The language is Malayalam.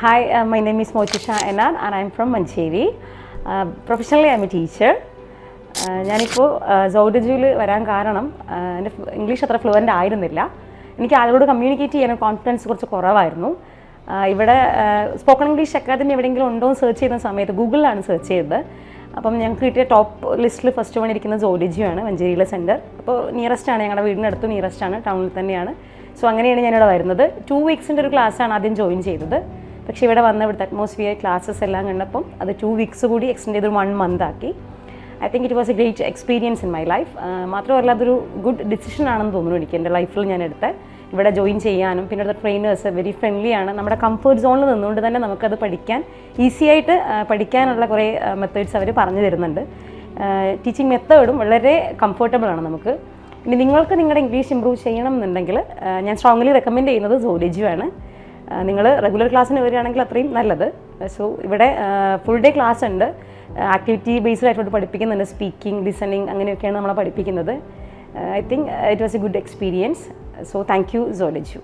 Hi, my name is Motisha Enar and I am from Mancheri. Professionally, I am a teacher. ഞാനിപ്പോൾ സോഡജിയിൽ വരാൻ കാരണം എൻ്റെ ഇംഗ്ലീഷ് അത്ര ഫ്ലുവൻ്റ് ആയിരുന്നില്ല. എനിക്ക് ആളുകളോട് കമ്മ്യൂണിക്കേറ്റ് ചെയ്യാൻ കോൺഫിഡൻസ് കുറച്ച് കുറവായിരുന്നു. ഇവിടെ സ്പോക്കൺ ഇംഗ്ലീഷ് അക്കാദമി എവിടെയെങ്കിലും ഉണ്ടോ എന്ന് സെർച്ച് ചെയ്യുന്ന സമയത്ത് ഗൂഗിളിലാണ് സെർച്ച് ചെയ്തത്. അപ്പം ഞങ്ങൾക്ക് കിട്ടിയ ടോപ്പ് ലിസ്റ്റിൽ ഫസ്റ്റ് വൺ ഇരിക്കുന്ന സോഡജിയാണ് മഞ്ചേരിയിലെ സെൻറ്റർ. അപ്പോൾ നിയറസ്റ്റാണ്, ഞങ്ങളുടെ വീടിനടുത്ത് നിയറസ്റ്റാണ്, ടൗണിൽ തന്നെയാണ്. സോ അങ്ങനെയാണ് ഞാനിവിടെ വരുന്നത്. 2 വീക്സിൻ്റെ ഒരു ക്ലാസ്സാണ് ആദ്യം ജോയിൻ ചെയ്തത്. പക്ഷേ ഇവിടെ വന്ന ഇവിടുത്തെ അറ്റ്മോസ്ഫിയർ ക്ലാസ്സസ് എല്ലാം കണ്ടപ്പം അത് 2 വീക്സ് കൂടി എക്സ്റ്റെൻഡ് ചെയ്ത് 1 മന്ത് ആക്കി. I think it was A great experience in my life. മാത്രമല്ല അതൊരു ഗുഡ് ഡിസിഷൻ ആണെന്ന് തോന്നുന്നു എനിക്ക് എൻ്റെ ലൈഫിൽ ഞാൻ എടുത്ത് ഇവിടെ ജോയിൻ ചെയ്യാനും. പിന്നെ ഇവിടുത്തെ ട്രെയിനേഴ്സ് വെരി ഫ്രണ്ട്ലി ആണ്. നമ്മുടെ കംഫർട്ട് സോണിൽ നിന്നുകൊണ്ട് തന്നെ നമുക്കത് പഠിക്കാൻ ഈസി ആയിട്ട് പഠിക്കാനുള്ള കുറേ മെത്തേഡ്സ് അവർ പറഞ്ഞു തരുന്നുണ്ട്. ടീച്ചിങ് മെത്തേഡും വളരെ കംഫർട്ടബിൾ ആണ് നമുക്ക്. ഇനി നിങ്ങൾക്ക് നിങ്ങളുടെ ഇംഗ്ലീഷ് ഇമ്പ്രൂവ് ചെയ്യണം എന്നുണ്ടെങ്കിൽ ഞാൻ സ്ട്രോങ്ലി റെക്കമെൻഡ് ചെയ്യുന്നത് സോഡജിയാണ്. നിങ്ങൾ റെഗുലർ ക്ലാസ്സിന് വരികയാണെങ്കിൽ അത്രയും നല്ലത്. സോ ഇവിടെ ഫുൾ ഡേ ക്ലാസ് ഉണ്ട്, ആക്ടിവിറ്റി ബേസ്ഡ് ആയിട്ട് പഠിപ്പിക്കുന്നുണ്ട്. സ്പീക്കിംഗ്, ലിസണിങ് അങ്ങനെയൊക്കെയാണ് നമ്മളെ പഠിപ്പിക്കുന്നത്. I think it was a good experience. So thank you സോഡജു.